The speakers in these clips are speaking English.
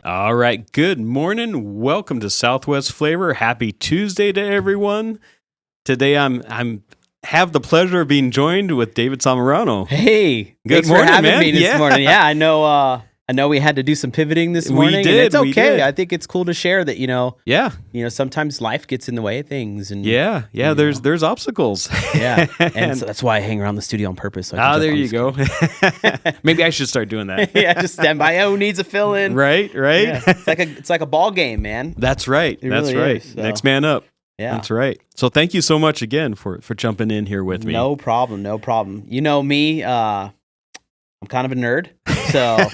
All right. Good morning. Welcome to Southwest Flavor. Happy Tuesday to everyone. Today I'm have the pleasure of being joined with David Samorano. Hey, good thanks morning, for having man. me this morning. Yeah, I know we had to do some pivoting this morning. We did. And it's we okay. did. I think it's cool to share that, Yeah. sometimes life gets in the way of things. And Yeah. There's obstacles. Yeah. And so that's why I hang around the studio on purpose. So there you go. Maybe I should start doing that. Yeah, just stand by. Oh, who needs a fill in? Right. Yeah. It's like a ball game, man. That's right. It That's really right. is, so. Next man up. Yeah. That's right. So thank you so much again for jumping in here with me. No problem. You know me, I'm kind of a nerd. So,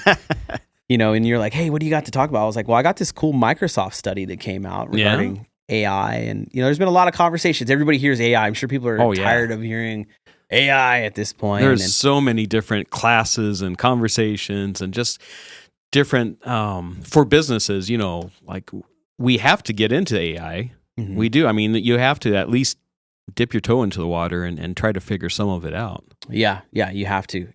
and you're like, hey, what do you got to talk about? I was like, well, I got this cool Microsoft study that came out regarding AI. And, there's been a lot of conversations. Everybody hears AI. I'm sure people are tired of hearing AI at this point. There's so many different classes and conversations and just different, for businesses, like we have to get into AI. Mm-hmm. We do. I mean, you have to at least dip your toe into the water and try to figure some of it out. Yeah, you have to.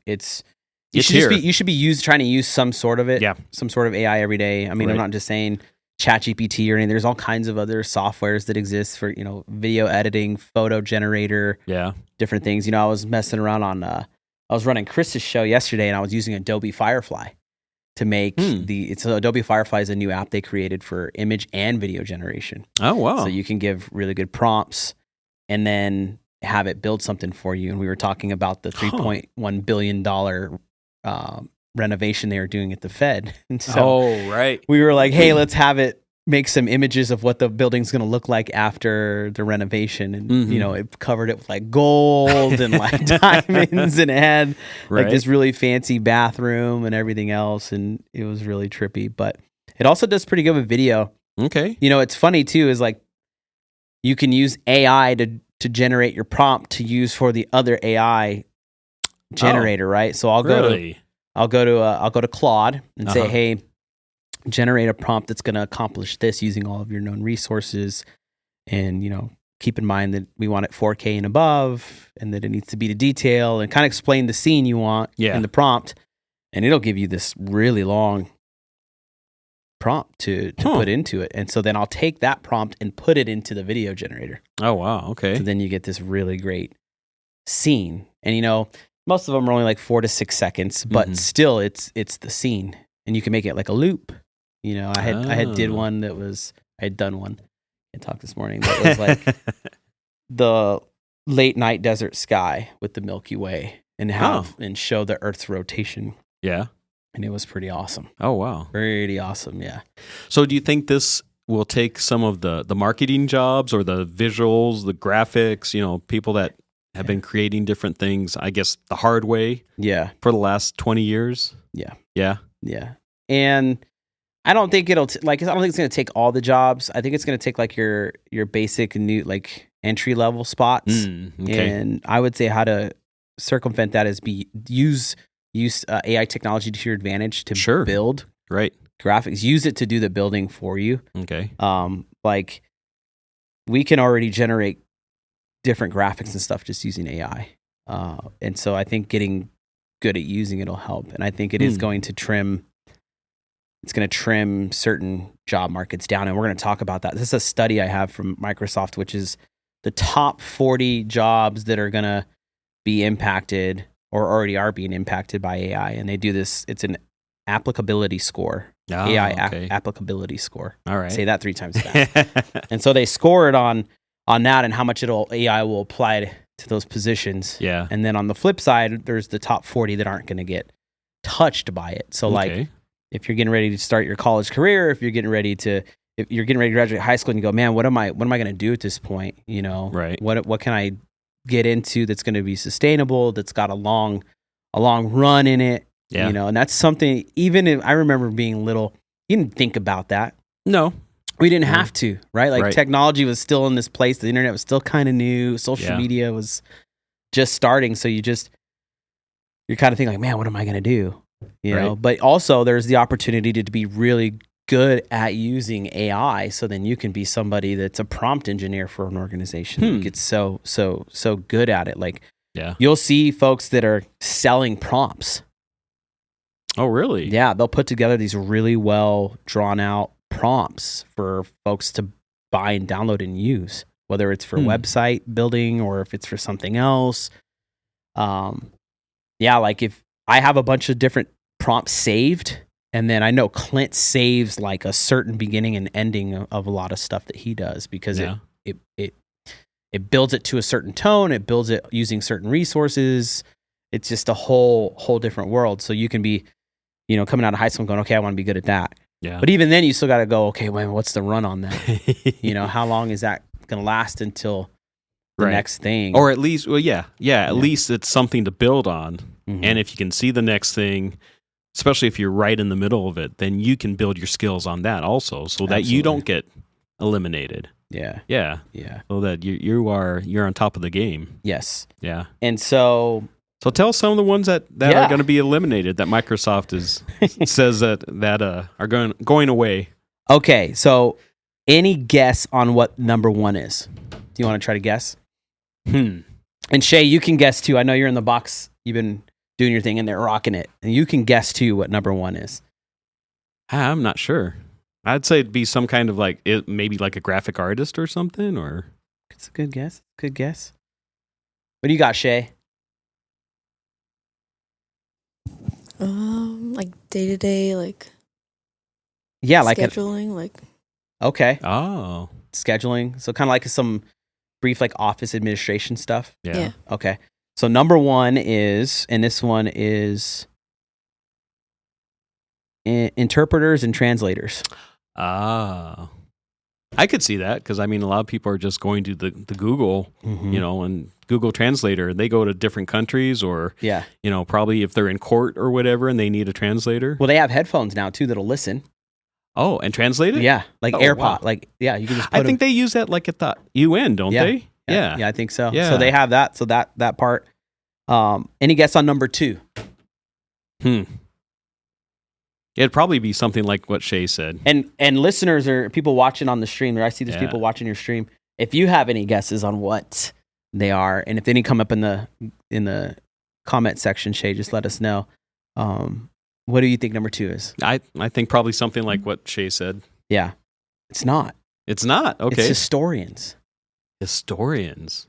You should be trying to use some sort of it. Yeah. Some sort of AI every day. I mean, right. I'm not just saying ChatGPT or anything. There's all kinds of other softwares that exist for, video editing, photo generator, different things. I was messing around I was running Chris's show yesterday and I was using Adobe Firefly to make Adobe Firefly is a new app they created for image and video generation. Oh, wow. So you can give really good prompts and then have it build something for you. And we were talking about the $3.1 billion renovation they were doing at the Fed. And so we were like, hey, let's have it make some images of what the building's going to look like after the renovation. And, it covered it with like gold and like diamonds and it had like this really fancy bathroom and everything else. And it was really trippy, but it also does pretty good with video. Okay. It's funny too, is like you can use AI to generate your prompt to use for the other AI generator, right? So I'll go to Claude and say, hey, generate a prompt that's going to accomplish this using all of your known resources. And, keep in mind that we want it 4K and above and that it needs to be to detail and kind of explain the scene you want in the prompt. And it'll give you this really long prompt to put into it. And so then I'll take that prompt and put it into the video generator. Oh, wow. Okay. So then you get this really great scene. And, most of them are only like 4 to 6 seconds, but still it's the scene. And you can make it like a loop. I had done one and talked this morning that was like the late night desert sky with the Milky Way and show the Earth's rotation. Yeah. And it was pretty awesome. Oh, wow. Pretty awesome, yeah. So do you think this will take some of the marketing jobs or the visuals, the graphics, people that have been creating different things, I guess the hard way for the last 20 years? Yeah. Yeah? Yeah. And I don't think I don't think it's going to take all the jobs. I think it's going to take like your basic new like entry level spots. Okay. And I would say how to circumvent that is use AI technology to your advantage to build graphics. Use it to do the building for you. Okay. Like we can already generate different graphics and stuff just using AI. And so I think getting good at using it will help. And I think it is going to trim certain job markets down. And we're going to talk about that. This is a study I have from Microsoft, which is the top 40 jobs that are going to be impacted or already are being impacted by AI. And they do this, it's an applicability score. Applicability score. All right. Say that 3 times fast. And so they score it on that and how much AI will apply to those positions. Yeah. And then on the flip side, there's the top 40 that aren't going to get touched by it. So like if you're getting ready to start your college career, if you're getting ready to graduate high school and you go, man, what am I going to do at this point? What can I get into that's going to be sustainable, that's got a long run in it? Yeah. And that's something, even if I remember being little, you didn't think about that. No. We didn't have to, right? Like technology was still in this place. The internet was still kind of new. Social media was just starting. So you're kind of thinking like, man, what am I going to do? You know, but also there's the opportunity to be really good at using AI. So then you can be somebody that's a prompt engineer for an organization that gets so good at it. Like you'll see folks that are selling prompts. Oh, really? Yeah, they'll put together these really well drawn out prompts for folks to buy and download and use, whether it's for website building or if it's for something else. Yeah, like if I have a bunch of different prompts saved, and then I know Clint saves like a certain beginning and ending of a lot of stuff that he does because it builds it to a certain tone, it builds it using certain resources. It's just a whole different world. So you can be, coming out of high school and going, okay, I want to be good at that. Yeah. But even then, you still got to go, okay, well, what's the run on that? How long is that going to last until the next thing? Or at least, at least it's something to build on. Mm-hmm. And if you can see the next thing, especially if you're right in the middle of it, then you can build your skills on that also, so that you don't get eliminated. Yeah. So that you're on top of the game. Yes. Yeah. And so tell some of the ones that are going to be eliminated that Microsoft says that are going away. Okay, so any guess on what number 1 is? Do you want to try to guess? And Shay, you can guess too. I know you're in the box. You've been doing your thing and they're rocking it. And you can guess too what number 1 is. I'm not sure. I'd say it'd be some kind of maybe like a graphic artist or something, or. It's a good guess. Good guess. What do you got, Shay? Like day-to-day, scheduling, Okay. Oh. Scheduling. So kind of like some brief office administration stuff. Yeah. Okay. So number 1 is, and this one is interpreters and translators. Ah. I could see that because a lot of people are just going to the Google, and Google Translator. They go to different countries, or probably if they're in court or whatever, and they need a translator. Well, they have headphones now too that'll listen. Oh, and translate it? Yeah, AirPod. Wow. You can just. I think they use that at the UN, don't they? Yeah, I think so. Yeah. So they have that. So that part. Any guess on number 2? It'd probably be something like what Shay said. And listeners or people watching on the stream, I see there's people watching your stream. If you have any guesses on what they are, and if any come up in the comment section, Shay, just let us know. What do you think number 2 is? I think probably something like what Shay said. Yeah. It's not. It's not? Okay. It's historians. Historians.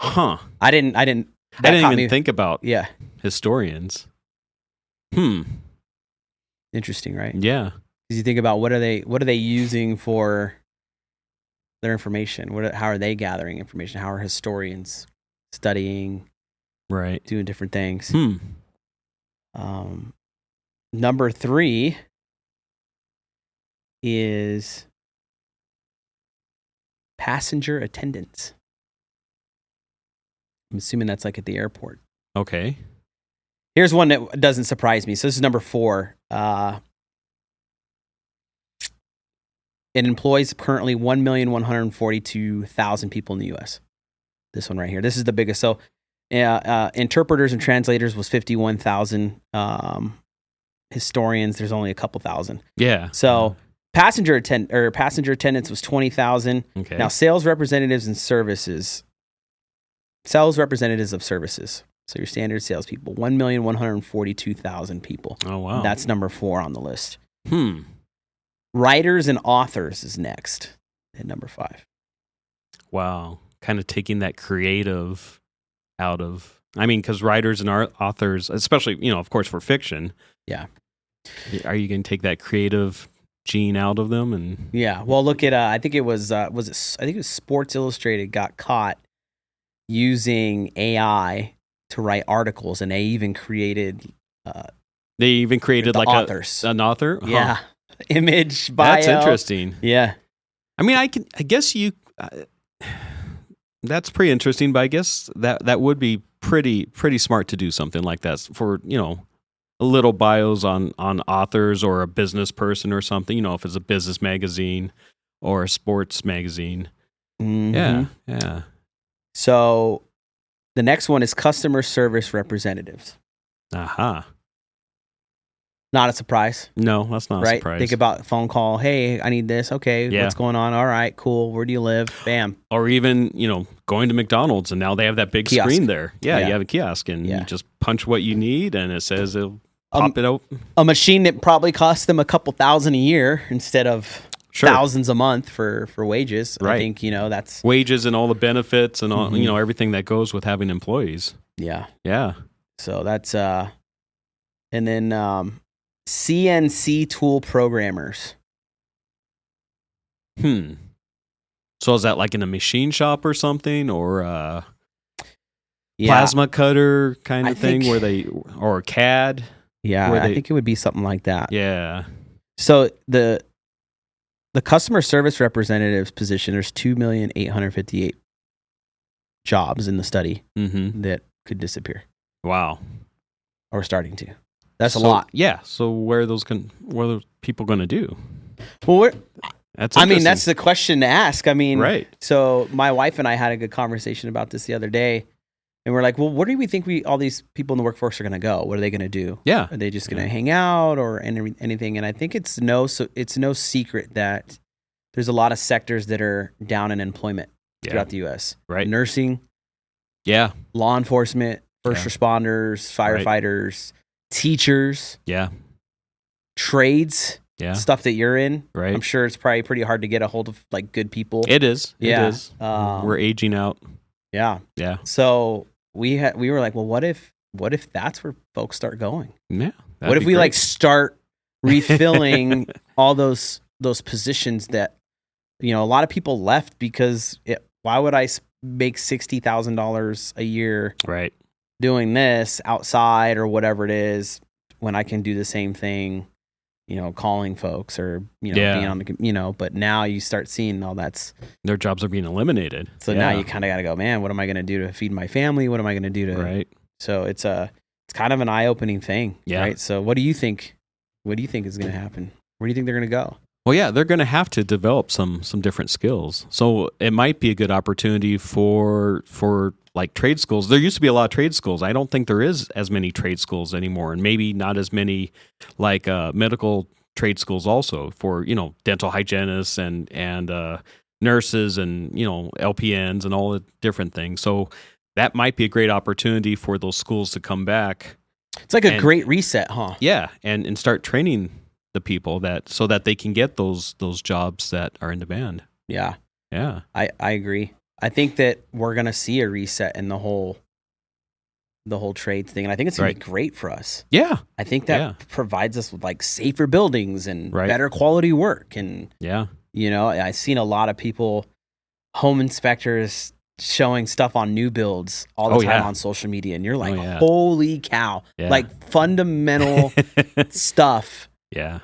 Huh. I didn't even think about historians. Interesting, right? Yeah. Because you think about what are they using for their information? How are they gathering information? How are historians studying? Right. Doing different things. Number 3 is passenger attendants. I'm assuming that's at the airport. Okay. Here's one that doesn't surprise me. So this is number 4. It employs currently 1,142,000 people in the U.S. This one right here. This is the biggest. So interpreters and translators was 51,000. Historians, there's only a couple thousand. Yeah. So passenger attendants was 20,000. Okay. Now sales representatives and services. Sales representatives of services. So your standard salespeople, 1,142,000 people. Oh, wow. That's number 4 on the list. Writers and authors is next at number 5. Wow. Kind of taking that creative out of, because writers and authors, especially, of course, for fiction. Yeah. Are you going to take that creative gene out of them? And yeah. Well, look at, I think it was Sports Illustrated got caught using AI to write articles, and they even created authors. An author? Huh. Yeah. Image, bio. That's interesting. Yeah. That's pretty interesting, but I guess that would be pretty smart to do something like that for, a little bios on authors or a business person or something, if it's a business magazine or a sports magazine. Mm-hmm. Yeah. So the next one is customer service representatives. Aha. Not a surprise. No, that's not a surprise. Think about a phone call. Hey, I need this. Okay, what's going on? All right, cool. Where do you live? Bam. Or even, going to McDonald's, and now they have that big kiosk. screen there. Yeah, you have a kiosk, and you just punch what you need, and it says pop it out. A machine that probably costs them a couple $1,000 a year instead of thousands a month for wages. Right. I think, that's wages and all the benefits and all, everything that goes with having employees. Yeah. Yeah. So that's, and then CNC tool programmers. So is that like in a machine shop or something, or plasma cutter kind of thing or CAD? Yeah, I think it would be something like that. Yeah. So the customer service representative's position, there's 2,858,000 jobs in the study that could disappear. Wow. Or starting to. That's a lot. Yeah. So what are those people going to do? Well, that's the question to ask. Right. So my wife and I had a good conversation about this the other day, and we're like, well, where do we think all these people in the workforce are going to go? What are they going to do? Yeah. Are they just going to hang out or anything? And I think it's no secret that there's a lot of sectors that are down in employment throughout the U.S. Right. Nursing. Yeah. Law enforcement, first responders, firefighters, teachers. Yeah. Trades. Yeah. Stuff that you're in. Right. I'm sure it's probably pretty hard to get a hold of like good people. It is. Yeah. It is. We're aging out. Yeah. Yeah. So we were like, well, what if that's where folks start going? Yeah. What if we like start refilling all those positions that, a lot of people left because why would I make $60,000 a year right doing this outside or whatever it is when I can do the same thing, calling folks or, being on the, but now you start seeing all their jobs are being eliminated. So now you kind of got to go, man, what am I going to do to feed my family? What am I going to do to, right. So it's kind of an eye-opening thing. Yeah. Right. So what do you think is going to happen? Where do you think they're going to go? Well, yeah, they're going to have to develop some different skills. So it might be a good opportunity for like trade schools. There used to be a lot of trade schools. I don't think there is as many trade schools anymore, and maybe not as many like medical trade schools also for dental hygienists and nurses and LPNs and all the different things. So that might be a great opportunity for those schools to come back. It's like a great reset, huh? Yeah, and start training the people so that they can get those jobs that are in demand. Yeah. Yeah. I agree. I think that we're going to see a reset in the whole trades thing. And I think it's going to be great for us. Yeah. I think that provides us with like safer buildings and better quality work. And, I've seen a lot of people, home inspectors, showing stuff on new builds all the time on social media. And you're like, holy cow, like fundamental stuff. Yeah.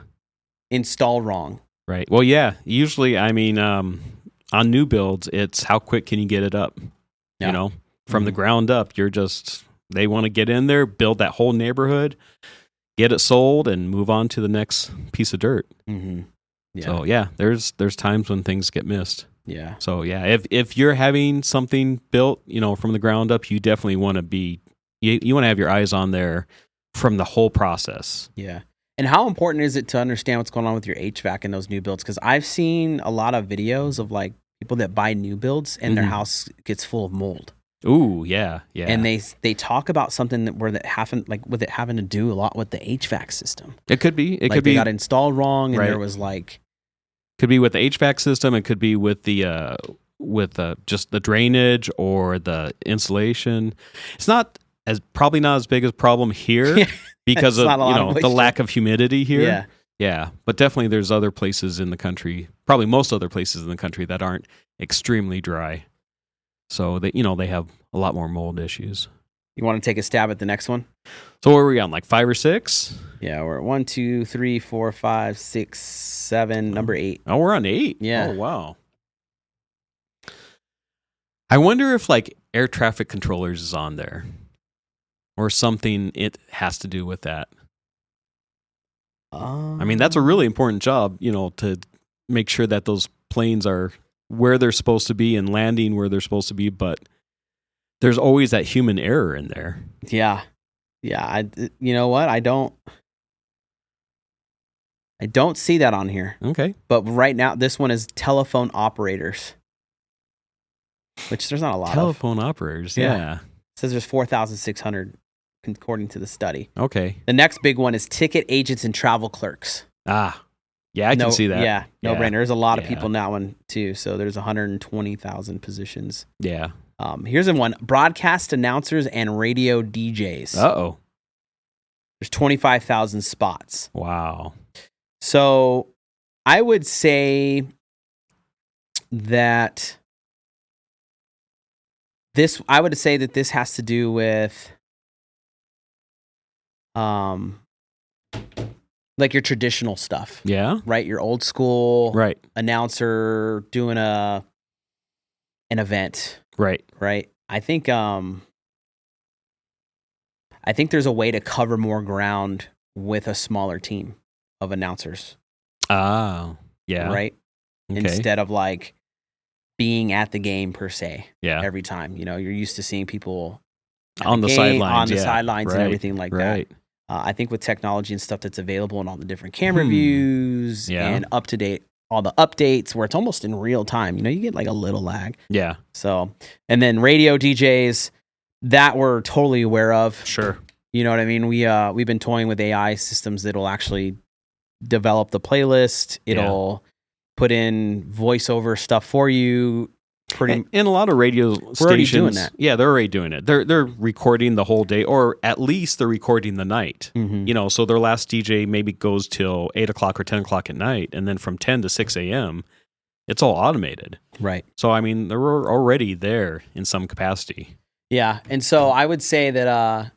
Install wrong. Right. Well, yeah. Usually, on new builds, it's how quick can you get it up? Yeah. From the ground up, they want to get in there, build that whole neighborhood, get it sold, and move on to the next piece of dirt. Mm-hmm. Yeah. So yeah, there's times when things get missed. Yeah. So yeah, if you're having something built, from the ground up, you definitely want to you want to have your eyes on there from the whole process. Yeah. And how important is it to understand what's going on with your HVAC in those new builds? Because I've seen a lot of videos of like people that buy new builds and their house gets full of mold. Ooh, yeah, yeah. And they talk about something with it having to do a lot with the HVAC system. It could be. It could be. They got installed wrong, and there was like. Could be with the HVAC system. It could be with the just the drainage or the insulation. It's probably not as big a problem here. Because of the lack of humidity here. Yeah. Yeah. But definitely there's other places in the country, probably most other places in the country that aren't extremely dry. So they have a lot more mold issues. You want to take a stab at the next one? So where are we on? Like 5 or 6? Yeah, we're at 1, 2, 3, 4, 5, 6, 7, number 8. Oh, we're on 8? Yeah. Oh, wow. I wonder if like air traffic controllers is on there. Or something it has to do with that. That's a really important job, to make sure that those planes are where they're supposed to be and landing where they're supposed to be. But there's always that human error in there. Yeah. Yeah. You know what? I don't see that on here. Okay. But right now, this one is telephone operators, which there's not a lot telephone operators. Yeah. It says there's 4,600 according to the study. Okay. The next big one is ticket agents and travel clerks. Yeah, I can see that. Yeah, no brainer. There's a lot of Yeah. people in that one too. So there's 120,000 positions. Yeah. Here's one: broadcast announcers and radio DJs. Uh-oh. There's 25,000 spots. Wow. So I would say that this has to do with like your traditional stuff. Yeah. Right? Your old school Right. announcer doing an event. Right. Right? I think there's a way to cover more ground with a smaller team of announcers. Oh. Yeah. Right? Okay. Instead of like being at the game per se. Yeah. Every time. You know, you're used to seeing people On the sidelines. On the sidelines and Right. everything like Right. that. I think with technology and stuff that's available and all the different camera views and up to date, all the updates where it's almost in real time, you know, you get like a little lag. Yeah. So, and then radio DJs that we're totally aware of. Sure. You know what I mean? We've been toying with AI systems that'll actually develop the playlist. It'll put in voiceover stuff for you. And a lot of radio stations, already doing that. Yeah, they're already doing it. They're recording the whole day, or at least they're recording the night. Mm-hmm. You know, so their last DJ maybe goes till 8 o'clock or 10 o'clock at night, and then from 10 to 6 a.m., it's all automated. Right. So, I mean, they're already there in some capacity. Yeah, and so I would say that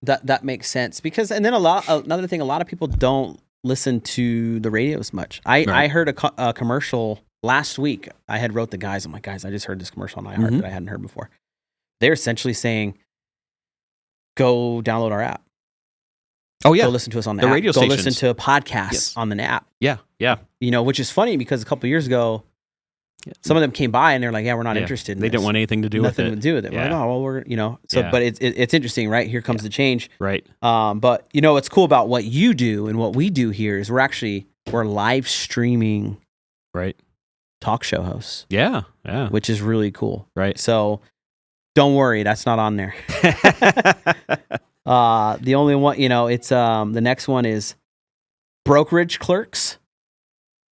that makes sense because, and then another thing, a lot of people don't listen to the radio as much. I heard a commercial last week. I had wrote the guys. I'm like, guys, I just heard this commercial on iHeart that I hadn't heard before. They're essentially saying, go download our app. Oh yeah, go listen to us on the app. Radio stations. Go listen to podcasts on the app. Yeah, yeah. You know, which is funny because a couple of years ago, some of them came by and they're like, yeah, we're not interested in They this. didn't want anything to do with it. Nothing to do with it. Yeah. We're like, oh, well, we're, you know, so, but it's interesting, right? Here comes the change. Right. But you know, what's cool about what you do and what we do here is we're live streaming. Right. Talk show hosts. Yeah. Yeah. Which is really cool. Right. So don't worry. That's not on there. The only one, you know, it's, the next one is brokerage clerks.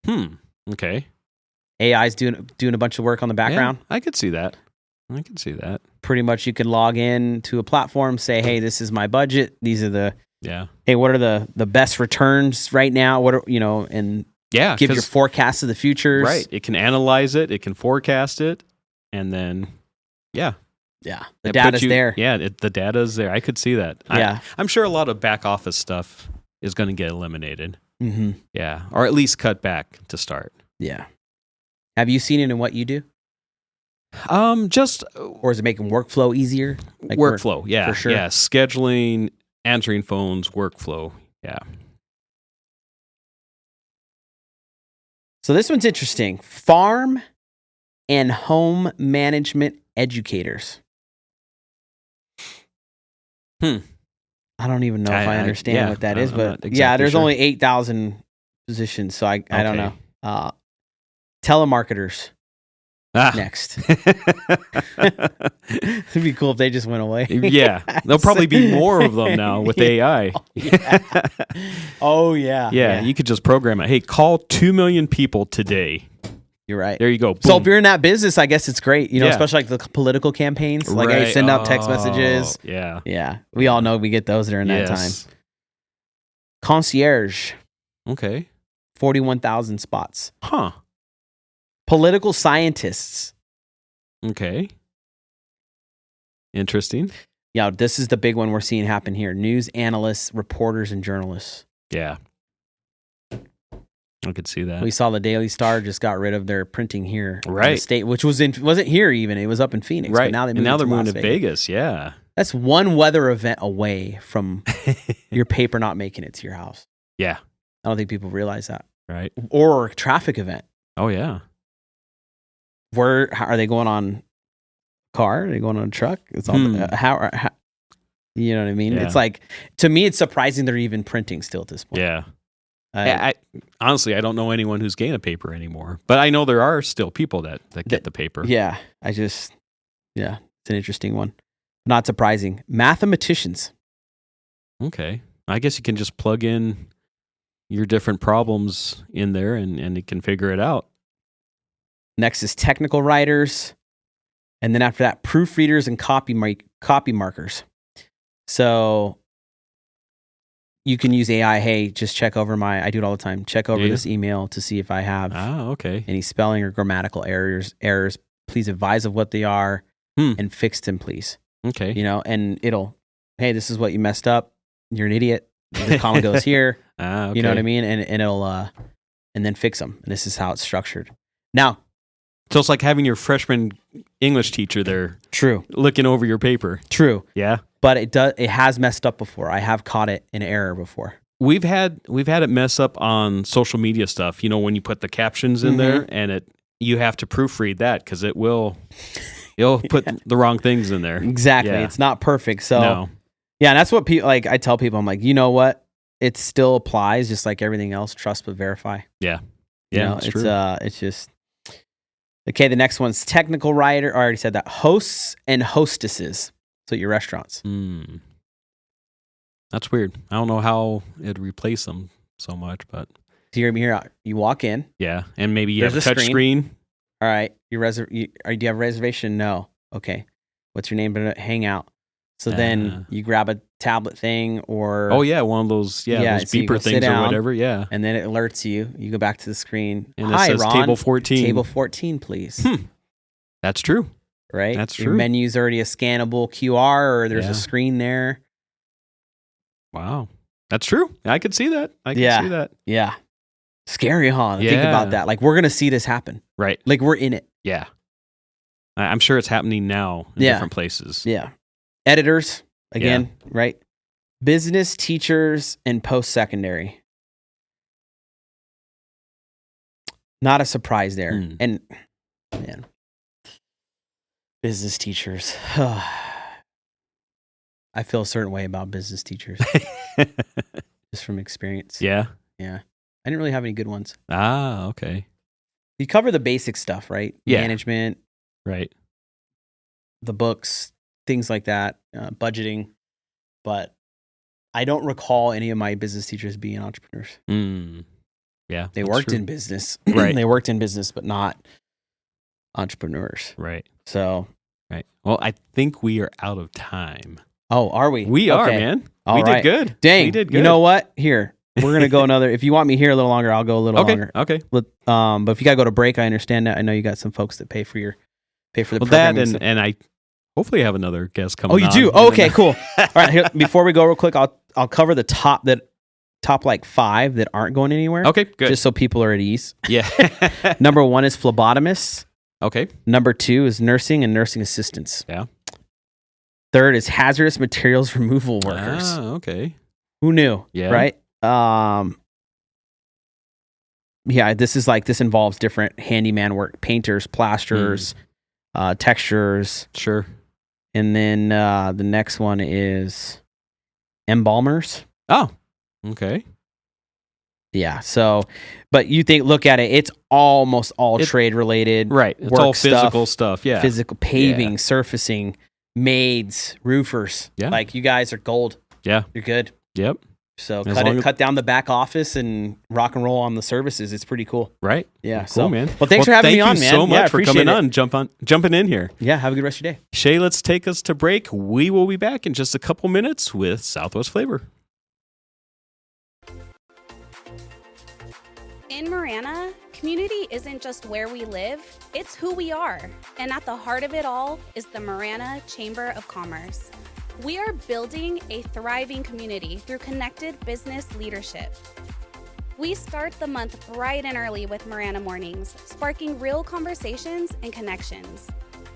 Okay. AI's doing a bunch of work on the background. Yeah, I could see that. Pretty much you can log in to a platform, say, hey, this is my budget. These are hey, what are the best returns right now? What are, you know, and give your forecast of the futures. Right. It can analyze it. It can forecast it. And then, the data's there. Yeah, the data's there. I could see that. Yeah. I'm sure a lot of back office stuff is going to get eliminated. Mm-hmm. Yeah. Or at least cut back to start. Yeah. Have you seen it in what you do? Or is it making workflow easier? Like workflow, yeah. For sure. Yeah. Scheduling, answering phones, workflow. Yeah. So this one's interesting. Farm and home management educators. I don't even know if I understand what that is, but there's only 8,000 positions, so I don't know. Telemarketers. Next. It'd be cool if they just went away. Yeah. There'll probably be more of them now with AI. Oh, yeah. Yeah. You could just program it. Hey, call 2 million people today. You're right. There you go. Boom. So if you're in that business, I guess it's great, you know, especially like the political campaigns. Like I send out text messages. Yeah. Yeah. We all know we get those during that time. Concierge. Okay. 41,000 spots. Huh. Political scientists. Okay. Interesting. Yeah, this is the big one we're seeing happen here. News analysts, reporters, and journalists. Yeah. I could see that. We saw the Daily Star just got rid of their printing here. Right. In the state, which wasn't here even. It was up in Phoenix. Right. But now they're moving to Vegas. Yeah. That's one weather event away from your paper not making it to your house. Yeah. I don't think people realize that. Right. Or a traffic event. Oh, yeah. How are they going on a car? Are they going on a truck? It's all how you know what I mean? Yeah. It's like, to me, it's surprising they're even printing still at this point. Yeah. I honestly, I don't know anyone who's getting a paper anymore, but I know there are still people that get the paper. Yeah. It's an interesting one. Not surprising. Mathematicians. Okay. I guess you can just plug in your different problems in there and it can figure it out. Next is technical writers. And then after that, proofreaders and copy markers. So you can use AI. Hey, just check over I do it all the time. Check over this email to see if I have any spelling or grammatical errors. Please advise of what they are and fix them, please. Okay. And hey, this is what you messed up. You're an idiot. The comma goes here. Okay. You know what I mean? And it'll, and then fix them. And this is how it's structured. Now, so it's like having your freshman English teacher there. True. Looking over your paper. True. Yeah. It has messed up before. I have caught it in error before. We've had it mess up on social media stuff. When you put the captions in there and you have to proofread that because it'll put the wrong things in there. Exactly. Yeah. It's not perfect. So no. Yeah, and that's what people like. I tell people, I'm like, you know what? It still applies, just like everything else. Trust but verify. Yeah. Yeah. It's true. It's just okay. The next one's technical writer. I already said that. Hosts and hostesses. So your restaurants. That's weird. I don't know how it'd replace them so much, but so you're here. You walk in. Yeah, and maybe you have a touch screen. All right. Do you have a reservation? No. Okay. What's your name? Hang out. So then you grab a tablet thing or... Oh, yeah, one of those, those beeper things or whatever, yeah. And then it alerts you. You go back to the screen. And it says Ron, table 14. Table 14, please. That's true. Right? That's true. Your menu's already a scannable QR or there's a screen there. Wow. That's true. I could see that. I can see that. Yeah. Scary, huh? Think about that. Like, we're going to see this happen. Right. Like, we're in it. Yeah. I'm sure it's happening now in different places. Yeah. Editors, again, right? Business teachers and post-secondary. Not a surprise there. And, man, business teachers. I feel a certain way about business teachers. Just from experience. Yeah? Yeah. I didn't really have any good ones. Ah, okay. You cover the basic stuff, right? Yeah. Management. Right. The books. Things like that, budgeting, but I don't recall any of my business teachers being entrepreneurs. Yeah, they worked in business, right? They worked in business, but not entrepreneurs, right? So, right. Well, I think we are out of time. Oh, are we? We are, man. We did good. Dang, we did good. You know what? Here, we're gonna go another. If you want me here a little longer, I'll go a little longer. Okay. But if you gotta go to break, I understand that. I know you got some folks that pay for the that, and I. Hopefully, I have another guest coming. Oh, you do? Oh, okay, cool. All right, here, before we go, real quick, I'll cover the top like 5 that aren't going anywhere. Okay, good. Just so people are at ease. Yeah. Number 1 is phlebotomists. Okay. Number 2 is nursing and nursing assistants. Yeah. Third is hazardous materials removal workers. Ah, okay. Who knew? Yeah. Right. Yeah. This involves different handyman work: painters, plasterers. Textures. Sure. And then the next one is embalmers. Oh, okay. Yeah. So, but look at it. It's almost all trade related. Right. It's all physical stuff. Yeah. Physical paving, surfacing, maids, roofers. Yeah. Like, you guys are gold. Yeah. You're good. Yep. So cut down the back office and rock and roll on the services. It's pretty cool. Right. Yeah. Cool, man. Well, thanks for having me on, man. Thank you so much for coming on. Jumping in here. Yeah. Have a good rest of your day. Shay, let's take us to break. We will be back in just a couple minutes with Southwest Flavor. In Marana, community isn't just where we live, it's who we are. And at the heart of it all is the Marana Chamber of Commerce. We are building a thriving community through connected business leadership. We start the month bright and early with Marana Mornings, sparking real conversations and connections.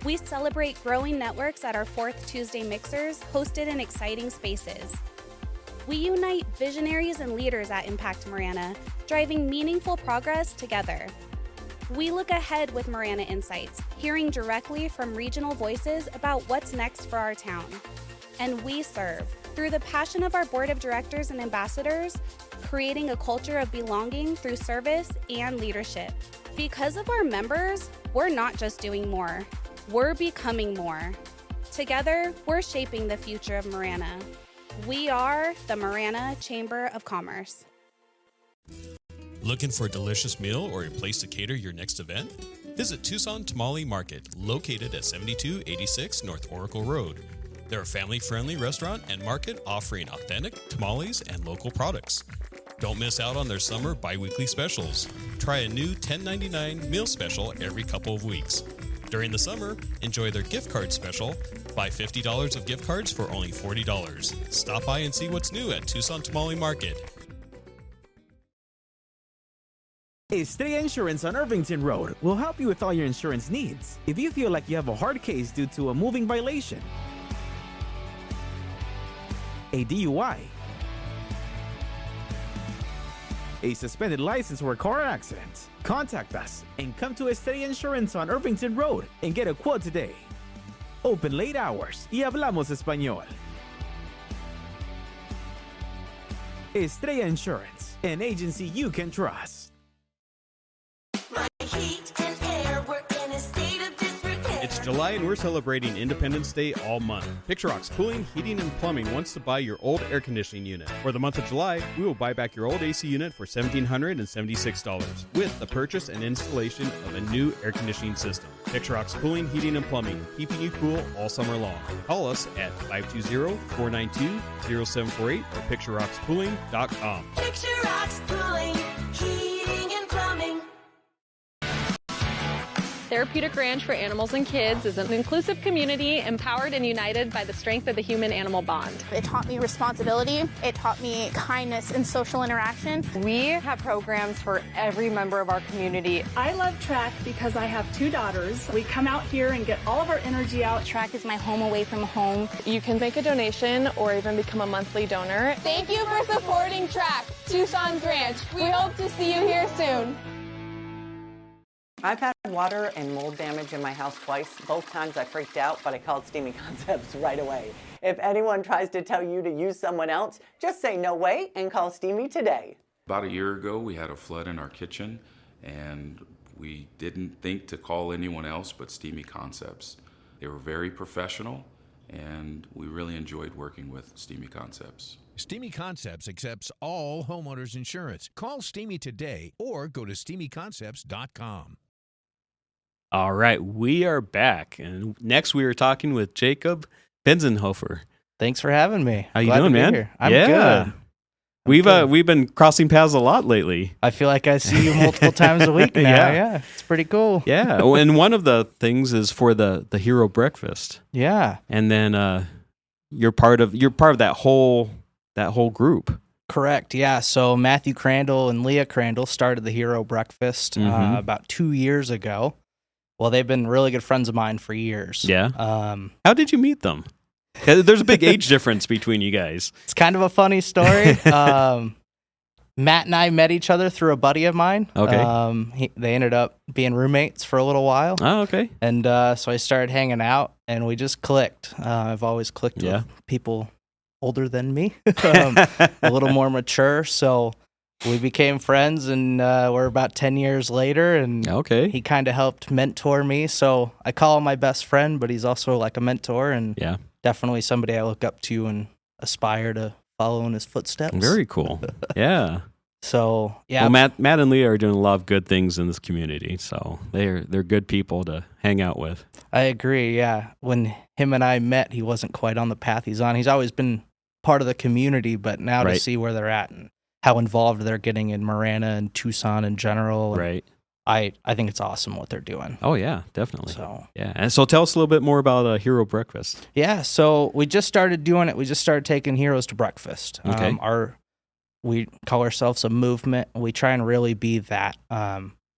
We celebrate growing networks at our 4th Tuesday mixers, hosted in exciting spaces. We unite visionaries and leaders at Impact Marana, driving meaningful progress together. We look ahead with Marana Insights, hearing directly from regional voices about what's next for our town. And we serve through the passion of our board of directors and ambassadors, creating a culture of belonging through service and leadership. Because of our members, we're not just doing more, we're becoming more. Together, we're shaping the future of Marana. We are the Marana Chamber of Commerce. Looking for a delicious meal or a place to cater your next event? Visit Tucson Tamale Market, located at 7286 North Oracle Road. They're a family-friendly restaurant and market offering authentic tamales and local products. Don't miss out on their summer bi-weekly specials. Try a new $10.99 meal special every couple of weeks. During the summer, enjoy their gift card special. Buy $50 of gift cards for only $40. Stop by and see what's new at Tucson Tamale Market. Estrella Insurance on Irvington Road will help you with all your insurance needs. If you feel like you have a hard case due to a moving violation, a DUI, a suspended license or a car accident, contact us and come to Estrella Insurance on Irvington Road and get a quote today. Open late hours y hablamos español. Estrella Insurance, an agency you can trust. It's July and we're celebrating Independence Day all month. Picture Rocks Cooling, Heating, and Plumbing wants to buy your old air conditioning unit. For the month of July, we will buy back your old AC unit for $1,776 with the purchase and installation of a new air conditioning system. Picture Rocks Cooling, Heating, and Plumbing, keeping you cool all summer long. Call us at 520-492-0748 or picturerockspooling.com. Picture Rocks Cooling, Heating, and Plumbing. Therapeutic Ranch for Animals and Kids is an inclusive community empowered and united by the strength of the human-animal bond. It taught me responsibility. It taught me kindness and social interaction. We have programs for every member of our community. I love track because I have 2 daughters. We come out here and get all of our energy out. Track is my home away from home. You can make a donation or even become a monthly donor. Thank you for supporting Track, Tucson's Ranch. We hope to see you here soon. I've had water and mold damage in my house twice. Both times I freaked out, but I called Steamy Concepts right away. If anyone tries to tell you to use someone else, just say no way and call Steamy today. About a year ago, we had a flood in our kitchen, and we didn't think to call anyone else but Steamy Concepts. They were very professional, and we really enjoyed working with Steamy Concepts. Steamy Concepts accepts all homeowners insurance. Call Steamy today or go to steamyconcepts.com. All right, we are back, and next we are talking with Jacob Benzenhoefer. Thanks for having me. How you Glad doing, to be man? Here. I'm good. We've been crossing paths a lot lately. I feel like I see you multiple times a week now. Yeah, it's pretty cool. Yeah, and one of the things is for the Hero Breakfast. Yeah, and then you're part of that whole group. Correct. Yeah. So Matthew Crandall and Leah Crandall started the Hero Breakfast about 2 years ago. Well, they've been really good friends of mine for years. Yeah. How did you meet them? There's a big age difference between you guys. It's kind of a funny story. Matt and I met each other through a buddy of mine. Okay. They ended up being roommates for a little while. Oh, okay. And so I started hanging out, and we just clicked. I've always clicked with people older than me, a little more mature. So we became friends, and we're about 10 years later, and he kind of helped mentor me. So I call him my best friend, but he's also like a mentor, and definitely somebody I look up to and aspire to follow in his footsteps. Very cool. Yeah. So well, Matt and Leah are doing a lot of good things in this community, so they're good people to hang out with. I agree. Yeah. When him and I met, he wasn't quite on the path he's on. He's always been part of the community, but now to see where they're at and how involved they're getting in Marana and Tucson in general. Right. I think it's awesome what they're doing. Oh yeah, definitely. So yeah, and so tell us a little bit more about Hero Breakfast. Yeah, so we just started doing it. We just started taking heroes to breakfast. Okay. We call ourselves a movement. We try and really be that.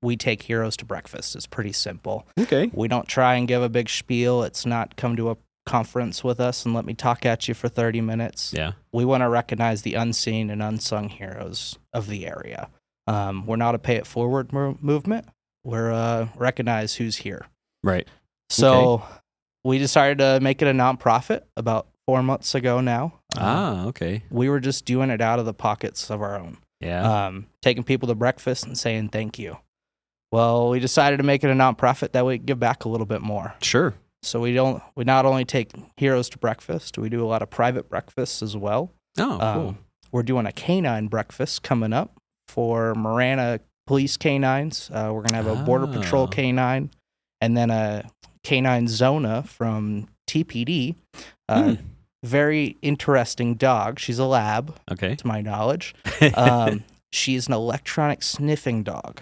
We take heroes to breakfast. It's pretty simple. Okay. We don't try and give a big spiel. It's not come to a conference with us and let me talk at you for 30 minutes. Yeah. We want to recognize the unseen and unsung heroes of the area. We're not a pay it forward movement. We're recognize who's here. Right. So we decided to make it a nonprofit about 4 months ago now. Okay. We were just doing it out of the pockets of our own. Yeah. Taking people to breakfast and saying thank you. Well, we decided to make it a nonprofit that we could give back a little bit more. Sure. So we not only take heroes to breakfast, we do a lot of private breakfasts as well. Oh, cool. We're doing a canine breakfast coming up for Marana police canines. We're going to have a Border Patrol canine and then a canine Zona from TPD. Very interesting dog. She's a lab, to my knowledge. She's an electronic sniffing dog.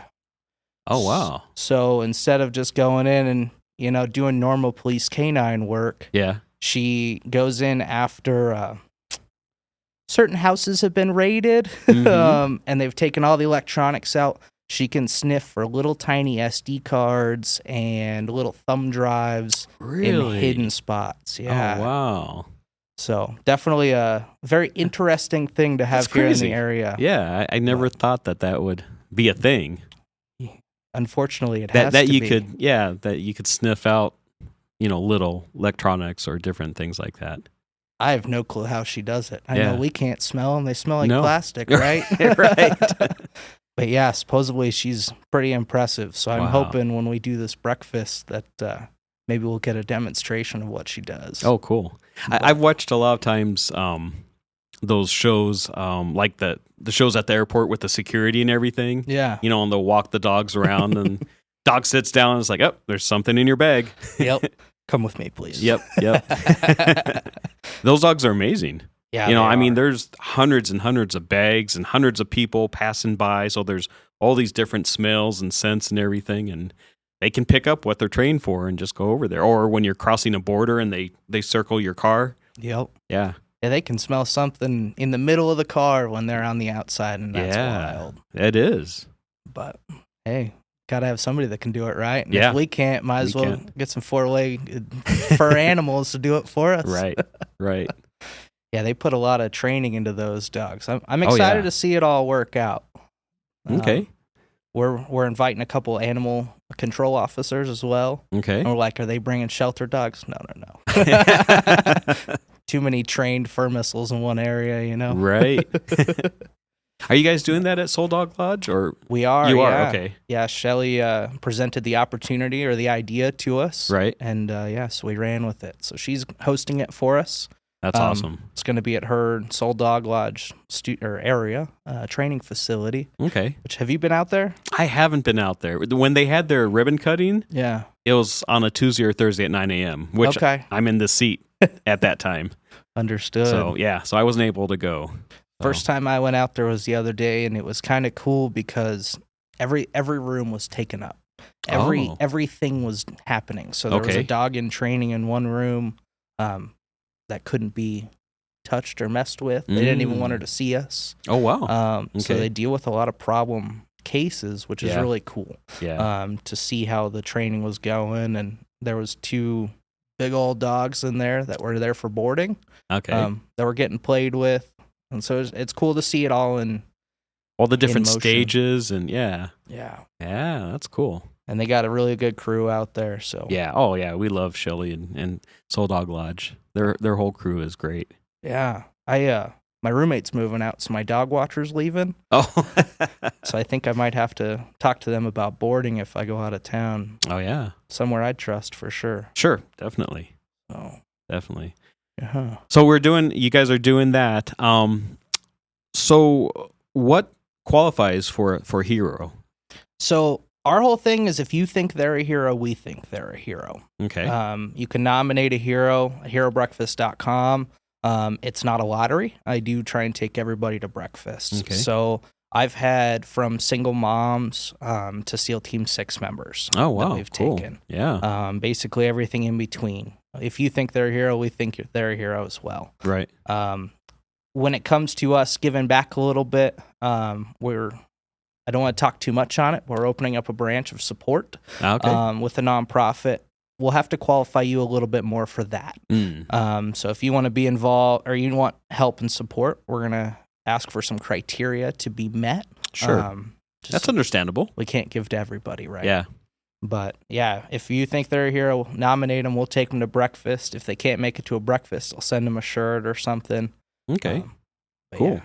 Oh, wow. So instead of just going in and, doing normal police canine work, she goes in after certain houses have been raided and they've taken all the electronics out. She can sniff for little tiny SD cards and little thumb drives in hidden spots. Yeah. Oh, wow. So definitely a very interesting thing to have here in the area. Yeah, I never thought that would be a thing. Unfortunately, it has that to you be. could that you could sniff out, little electronics or different things like that. I have no clue how she does it. I know we can't smell them. They smell like No. plastic, right? Right. But yeah, supposedly she's pretty impressive. So I'm Wow. hoping when we do this breakfast that maybe we'll get a demonstration of what she does. Oh, cool. I've watched a lot of times those shows, like the shows at the airport with the security and everything. Yeah. And they'll walk the dogs around and dog sits down and it's like, oh, there's something in your bag. Yep. Come with me, please. Yep. Those dogs are amazing. Yeah. I mean, there's hundreds and hundreds of bags and hundreds of people passing by. So there's all these different smells and scents and everything. And they can pick up what they're trained for and just go over there. Or when you're crossing a border and they circle your car. Yep. Yeah. Yeah, they can smell something in the middle of the car when they're on the outside, and that's wild. It is. But hey, gotta have somebody that can do it right. And Yeah. if we can't, might as We well can't. get some 4-legged fur animals to do it for us. Right. Yeah, they put a lot of training into those dogs. I'm Oh, excited yeah. to see it all work out. Okay. We're inviting a couple animal control officers as well. Okay. And we're like, are they bringing shelter dogs? No. Too many trained fur missiles in one area, Right. Are you guys doing that at Soul Dog Lodge? Or We are. You yeah. are, okay. Yeah, Shelly presented the opportunity or the idea to us. Right. And so we ran with it. So she's hosting it for us. That's awesome. It's going to be at her Soul Dog Lodge area training facility. Okay. Which, have you been out there? I haven't been out there. When they had their ribbon cutting, Yeah. it was on a Tuesday or Thursday at 9 a.m., which Okay. I'm in the seat at that time. Understood. So I wasn't able to go. First time I went out there was the other day, and it was kind of cool because every room was taken up. Everything was happening. So there was a dog in training in one room that couldn't be touched or messed with. They didn't even want her to see us. Oh, wow. So they deal with a lot of problem cases, which is Yeah. really cool. Yeah. To see how the training was going, and there was 2 big old dogs in there that were there for boarding. Okay. That were getting played with, and so it's cool to see it all in all the different motion. stages and yeah, that's cool. And they got a really good crew out there. So Yeah. Oh, yeah. We love Shelly and Soul Dog Lodge. Their whole crew is great. yeah, my roommate's moving out, so my dog watcher's leaving. Oh. So I think I might have to talk to them about boarding if I go out of town. Oh, yeah. Somewhere I'd trust for sure. Sure. Definitely. Oh, Definitely. yeah. So you guys are doing that. So what qualifies for hero? So our whole thing is if you think they're a hero, we think they're a hero. Okay. You can nominate a hero, herobreakfast.com. It's not a lottery. I do try and take everybody to breakfast. Okay. So I've had from single moms to SEAL Team 6 members. Oh, wow. That we've Cool. taken. Yeah. Basically everything in between. If you think they're a hero, we think they're a hero as well. Right. When it comes to us giving back a little bit, I don't want to talk too much on it. We're opening up a branch of support with a nonprofit. We'll have to qualify you a little bit more for that. So if you want to be involved or you want help and support, we're going to ask for some criteria to be met. Sure. That's understandable. We can't give to everybody, right? Yeah. But yeah, if you think they're a hero, nominate them. We'll take them to breakfast. If they can't make it to a breakfast, I'll send them a shirt or something. Okay. But Cool. yeah.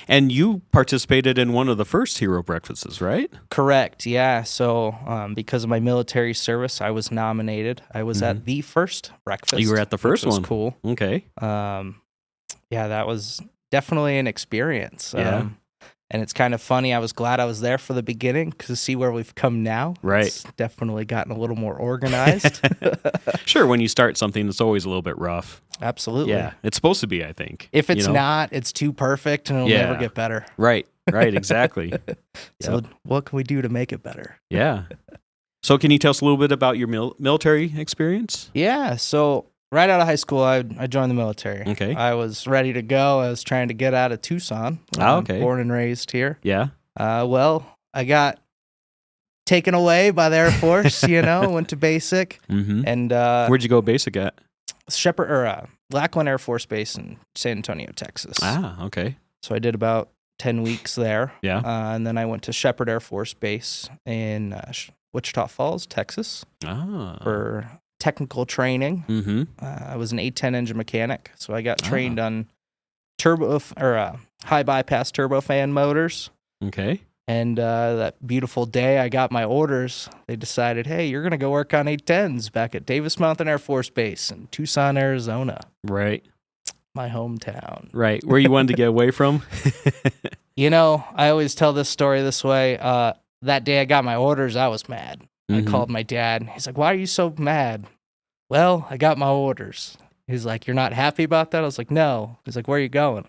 And you participated in one of the first hero breakfasts, right? Correct. Yeah. So because of my military service, I was nominated. I was at the first breakfast. You were at the first which was one. Cool. Okay. Yeah, that was definitely an experience. Yeah. And it's kind of funny. I was glad I was there for the beginning because see where we've come now. Right. It's definitely gotten a little more organized. Sure, when you start something, it's always a little bit rough. Absolutely. Yeah, it's supposed to be, I think. If it's not, it's too perfect and it'll never get better. Right, exactly. So what can we do to make it better? Yeah. So can you tell us a little bit about your military experience? Yeah, so right out of high school, I joined the military. Okay. I was ready to go. I was trying to get out of Tucson. Okay. Born and raised here. Yeah. Well, I got taken away by the Air Force, went to basic. Mm-hmm. And where'd you go basic at? Lackland Air Force Base in San Antonio, Texas. Okay. So I did about 10 weeks there. Yeah. And then I went to Shepherd Air Force Base in Wichita Falls, Texas for technical training. Mm-hmm. I was an A10 engine mechanic, so I got trained on high bypass turbofan motors. Okay. And that beautiful day I got my orders, they decided, hey, you're going to go work on A10s back at Davis Mountain Air Force Base in Tucson, Arizona. Right. My hometown. Right. Where you wanted to get away from? I always tell this story this way. That day I got my orders, I was mad. I called my dad. He's like, why are you so mad? Well, I got my orders. He's like, you're not happy about that? I was like, no. He's like, where are you going?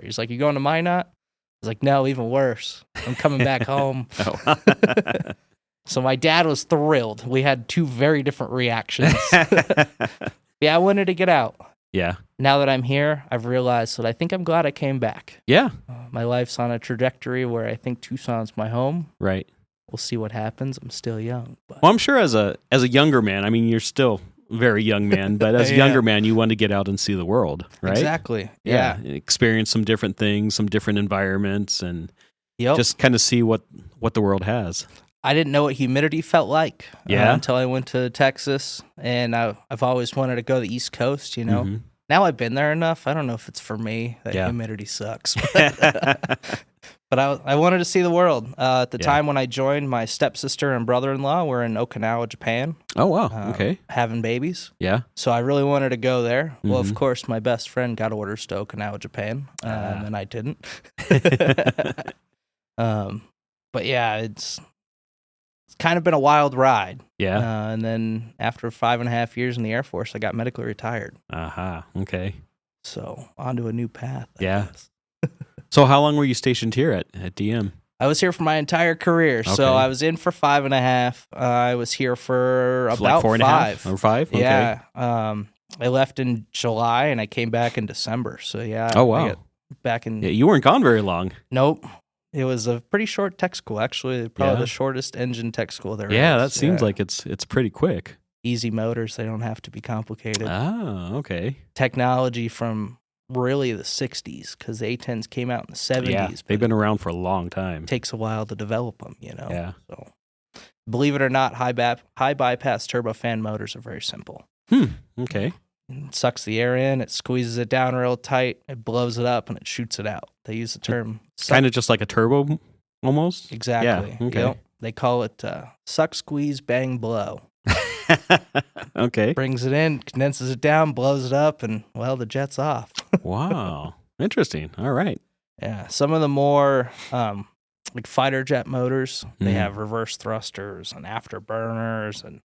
He's like, you going to Minot? I was like, no, even worse. I'm coming back home. So my dad was thrilled. We had two very different reactions. Yeah, I wanted to get out. Yeah. Now that I'm here, I've realized that I think I'm glad I came back. Yeah. My life's on a trajectory where I think Tucson's my home. Right. We'll see what happens. I'm still young. But. Well, I'm sure as a younger man, I mean, you're still a very young man, but as a younger man, you want to get out and see the world, right? Exactly. Yeah. Experience some different things, some different environments, and Yep. just kind of see what the world has. I didn't know what humidity felt like Yeah. until I went to Texas, and I've always wanted to go to the East Coast, Mm-hmm. Now I've been there enough. I don't know if it's for me. That humidity sucks. But I wanted to see the world. At the time when I joined, my stepsister and brother-in-law were in Okinawa, Japan. Oh, wow. Okay. Having babies. Yeah. So I really wanted to go there. Well, of course, my best friend got orders to Okinawa, Japan, and I didn't. But yeah, it's kind of been a wild ride. Yeah. And then after 5.5 years in the Air Force, I got medically retired. Okay. So on to a new path. I guess. So how long were you stationed here at DM? I was here for my entire career. Okay. So I was in for 5.5. I was here for about like 4.5 or 5? Okay. Yeah. I left in July and I came back in December. So yeah. Oh, wow. I got back in. Yeah, you weren't gone very long. Nope. It was a pretty short tech school, actually. Probably the shortest engine tech school there is. Yeah, that seems like it's pretty quick. Easy motors. They don't have to be complicated. Oh, okay. Technology from really the 60s because the A10s came out in the 70s. Yeah, they've been around for a long time. It takes a while to develop them, Yeah. So, believe it or not, high bypass turbofan motors are very simple. Okay. It sucks the air in, it squeezes it down real tight, it blows it up, and it shoots it out. They use the term kind of just like a turbo, almost. Exactly. Yeah. Okay. Yep. They call it suck, squeeze, bang, blow. Okay. Brings it in, condenses it down, blows it up, and well, the jet's off. Wow. Interesting. All right. Yeah. Some of the more like fighter jet motors, they have reverse thrusters and afterburners, and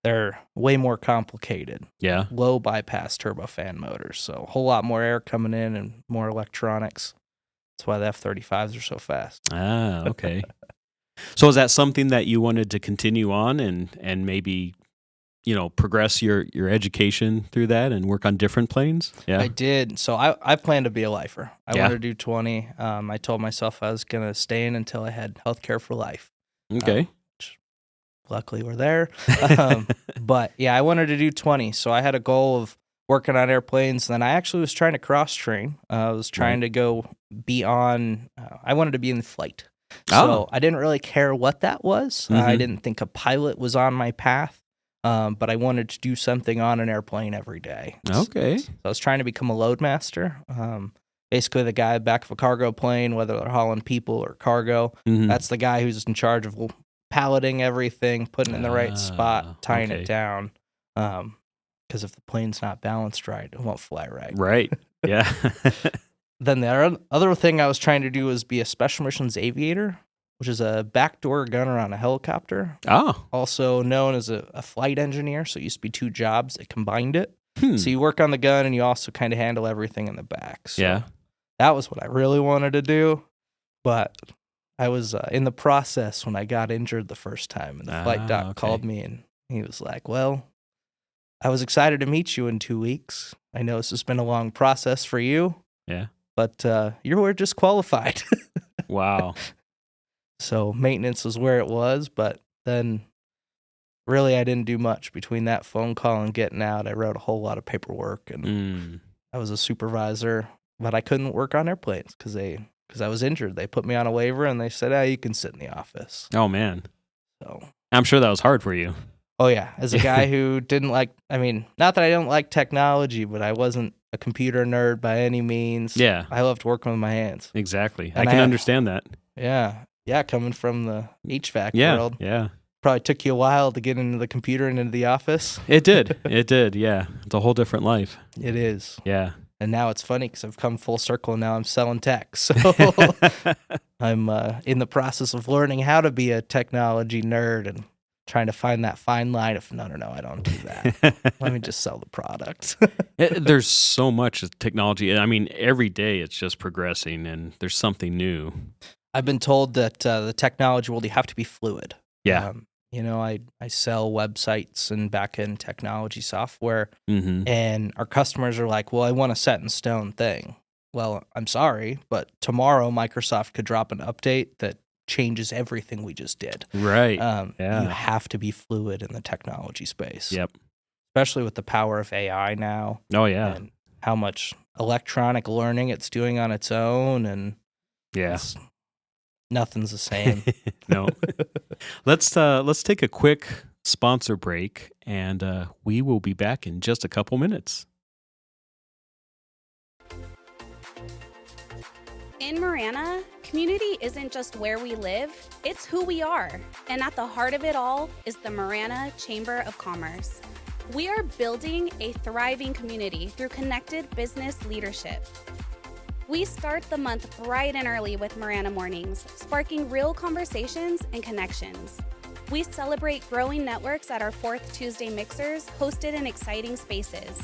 they're way more complicated. Yeah. Low bypass turbofan motors. So a whole lot more air coming in and more electronics. That's why the F-35s are so fast. Okay. So is that something that you wanted to continue on and maybe, progress your education through that and work on different planes? Yeah. I did. So I planned to be a lifer. I wanted to do 20. I told myself I was going to stay in until I had healthcare for life. Okay. Luckily, we're there. But yeah, I wanted to do 20. So I had a goal of working on airplanes. And then I actually was trying to cross train. I was trying to go beyond. I wanted to be in flight. So I didn't really care what that was. I didn't think a pilot was on my path. But I wanted to do something on an airplane every day. Okay. So I was trying to become a load master. basically the guy back of a cargo plane, whether they're hauling people or cargo. Mhm. That's the guy who's in charge of palleting everything, putting it in the right spot, tying it down. Because if the plane's not balanced right, it won't fly right. Right. Yeah. Then the other thing I was trying to do was be a special missions aviator, which is a backdoor gunner on a helicopter. Oh. Also known as a flight engineer. So it used to be 2 jobs. They combined it. So you work on the gun and you also kind of handle everything in the back. So Yeah. that was what I really wanted to do. But I was in the process when I got injured the first time. And the flight doc called me and he was like, well, I was excited to meet you in 2 weeks. I know this has been a long process for you. Yeah. But you were disqualified. Wow. So maintenance was where it was, but then really I didn't do much between that phone call and getting out. I wrote a whole lot of paperwork, and I was a supervisor, but I couldn't work on airplanes because I was injured. They put me on a waiver and they said, you can sit in the office. Oh, man. So I'm sure that was hard for you. Oh, yeah. As a guy who didn't not that I don't like technology, but I wasn't a computer nerd by any means. Yeah. I loved working with my hands. Exactly. And I can understand that. Yeah. Yeah, coming from the HVAC world. Yeah. Probably took you a while to get into the computer and into the office. It did. It did. Yeah. It's a whole different life. It is. Yeah. And now it's funny because I've come full circle and now I'm selling tech. So I'm in the process of learning how to be a technology nerd and trying to find that fine line of, no, I don't do that. Let me just sell the product. There's so much technology. I mean, every day it's just progressing and there's something new. I've been told that the technology world, you have to be fluid. Yeah. I sell websites and back-end technology software, and our customers are like, well, I want a set-in-stone thing. Well, I'm sorry, but tomorrow Microsoft could drop an update that changes everything we just did. Right. You have to be fluid in the technology space. Yep. Especially with the power of AI now. Oh, yeah. And how much electronic learning it's doing on its own, and nothing's the same. No. Let's take a quick sponsor break, and we will be back in just a couple minutes. In Marana, community isn't just where we live, it's who we are. And at the heart of it all is the Marana Chamber of Commerce. We are building a thriving community through connected business leadership. We start the month bright and early with Marana Mornings, sparking real conversations and connections. We celebrate growing networks at our 4th Tuesday mixers, hosted in exciting spaces.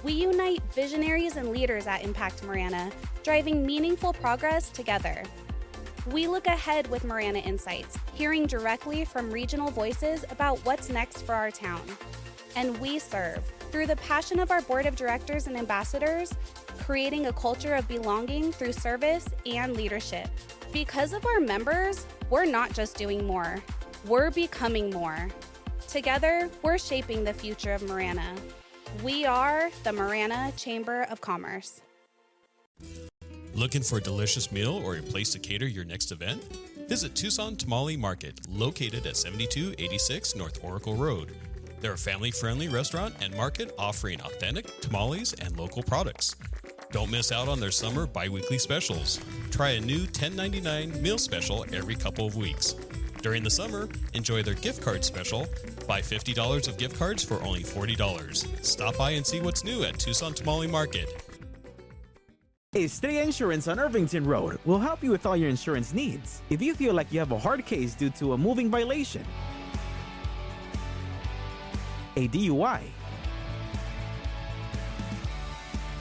We unite visionaries and leaders at Impact Marana, driving meaningful progress together. We look ahead with Marana Insights, hearing directly from regional voices about what's next for our town. And we serve through the passion of our board of directors and ambassadors, creating a culture of belonging through service and leadership. Because of our members, we're not just doing more, we're becoming more. Together, we're shaping the future of Marana. We are the Marana Chamber of Commerce. Looking for a delicious meal or a place to cater your next event? Visit Tucson Tamale Market, located at 7286 North Oracle Road. They're a family-friendly restaurant and market offering authentic tamales and local products. Don't miss out on their summer bi-weekly specials. Try a new $10.99 meal special every couple of weeks. During the summer, enjoy their gift card special. Buy $50 of gift cards for only $40. Stop by and see what's new at Tucson Tamale Market. Estrella Insurance on Irvington Road will help you with all your insurance needs. If you feel like you have a hard case due to a moving violation, a DUI,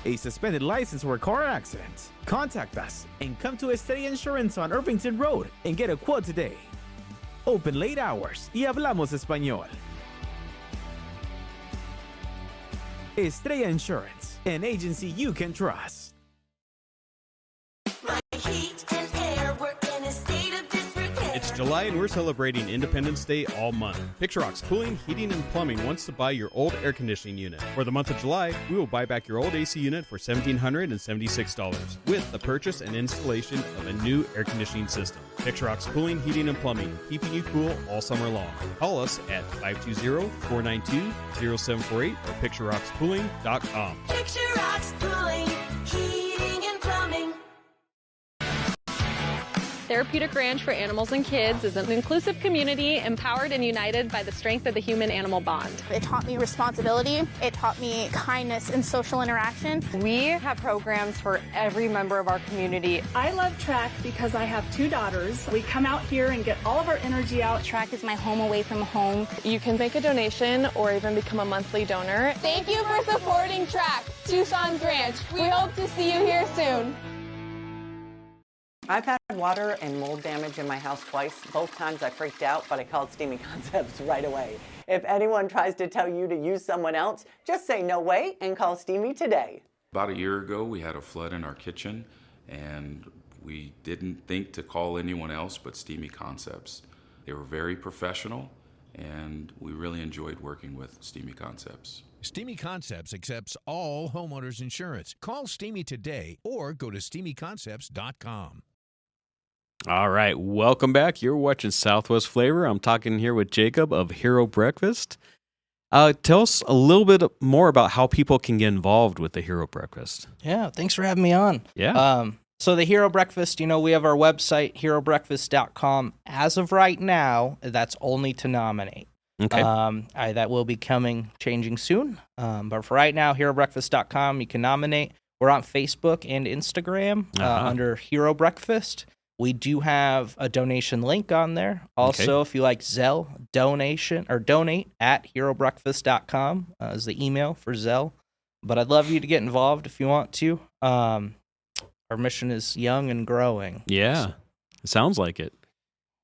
a suspended license or a car accident, contact us and come to Estrella Insurance on Irvington Road and get a quote today. Open late hours y hablamos español. Estrella Insurance, an agency you can trust. It's July and we're celebrating Independence Day all month. Picture Rocks Cooling, Heating, and Plumbing wants to buy your old air conditioning unit. For the month of July, we will buy back your old AC unit for $1,776 with the purchase and installation of a new air conditioning system. Picture Rocks Cooling, Heating, and Plumbing, keeping you cool all summer long. Call us at 520-492-0748 or picturerockspooling.com. Picture Rocks Cooling, Heating, and Plumbing. Therapeutic Ranch for Animals and Kids is an inclusive community empowered and united by the strength of the human-animal bond. It taught me responsibility. It taught me kindness and social interaction. We have programs for every member of our community. I love track because I have 2 daughters. We come out here and get all of our energy out. Track is my home away from home. You can make a donation or even become a monthly donor. Thank you for supporting Track, Tucson's Ranch. We hope to see you here soon. I've had water and mold damage in my house twice. Both times I freaked out, but I called Steamy Concepts right away. If anyone tries to tell you to use someone else, just say no way and call Steamy today. About a year ago, we had a flood in our kitchen, and we didn't think to call anyone else but Steamy Concepts. They were very professional, and we really enjoyed working with Steamy Concepts. Steamy Concepts accepts all homeowners insurance. Call Steamy today or go to steamyconcepts.com. All right, welcome back. You're watching Southwest Flavor. I'm talking here with Jacob of Hero Breakfast. Tell us a little bit more about how people can get involved with the Hero Breakfast. Yeah, thanks for having me on. Yeah. So the Hero Breakfast, we have our website, herobreakfast.com. As of right now, that's only to nominate. Okay. That will be changing soon. But for right now, herobreakfast.com, you can nominate. We're on Facebook and Instagram under Hero Breakfast. We do have a donation link on there. Also, if you like Zelle, donate at herobreakfast.com is the email for Zelle. But I'd love you to get involved if you want to. Our mission is young and growing. Yeah, so it sounds like it.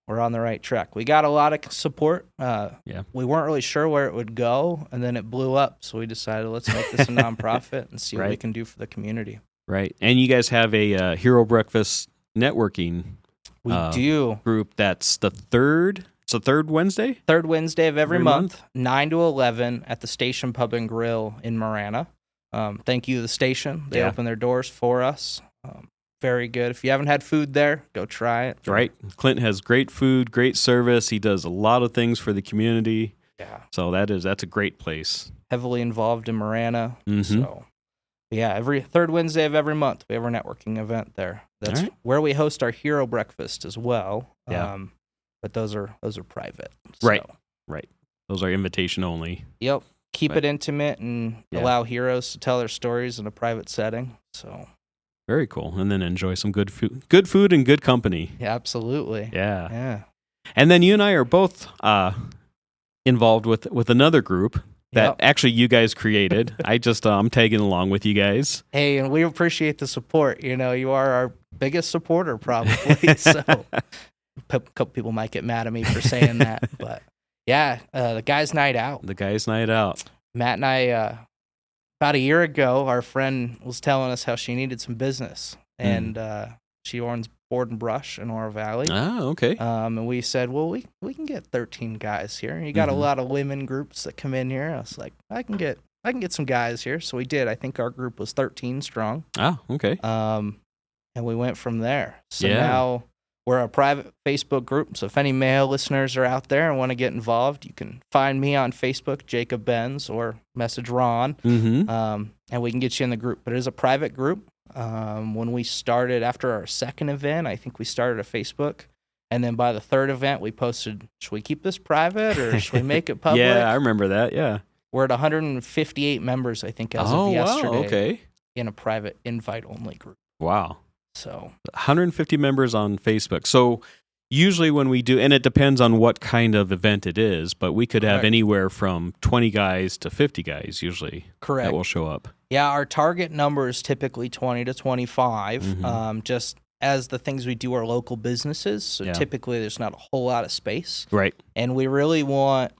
We're on the right track. We got a lot of support. We weren't really sure where it would go, and then it blew up. So we decided, let's make this a nonprofit and see what we can do for the community. Right. And you guys have a Hero Breakfast networking group that's the third Wednesday? Third Wednesday of every month, 9 to 11 at the Station Pub and Grill in Marana. Thank you to the station. They opened their doors for us. Very good. If you haven't had food there, go try it. Right. Clinton has great food, great service. He does a lot of things for the community. Yeah. So that's a great place. Heavily involved in Marana. Mm-hmm. So every third Wednesday of every month, we have our networking event there. That's where we host our Hero Breakfast as well. Yeah. But those are private. Right. Right. Those are invitation only. Yep. Keep it intimate and allow heroes to tell their stories in a private setting. So very cool. And then enjoy some good food and good company. Yeah, absolutely. Yeah. Yeah. And then you and I are both involved with another group that actually you guys created. I'm tagging along with you guys. Hey, and we appreciate the support. You are our biggest supporter probably. So a couple people might get mad at me for saying that, but the Guys Night Out. The Guys Night Out. Matt and I, about a year ago, our friend was telling us how she needed some business, and she owns Board and Brush in Oro Valley. Oh, okay. And we said, well, we can get 13 guys here. You got a lot of women groups that come in here. I was like, I can get some guys here. So we did. I think our group was 13 strong. Oh, okay. And we went from there. So now we're a private Facebook group. So if any male listeners are out there and want to get involved, you can find me on Facebook, Jacob Benz, or message Ron. And we can get you in the group. But it is a private group. When we started after our second event, I think we started a Facebook. And then by the third event, we posted, should we keep this private or should we make it public? Yeah, I remember that. Yeah. We're at 158 members, I think, as of yesterday. Wow, okay. In a private invite-only group. Wow. So 150 members on Facebook. So usually when we do, and it depends on what kind of event it is, but we could have anywhere from 20 guys to 50 guys usually. Correct. That will show up. Yeah, our target number is typically 20 to 25, just as the things we do are local businesses. So typically there's not a whole lot of space. Right. And we really want,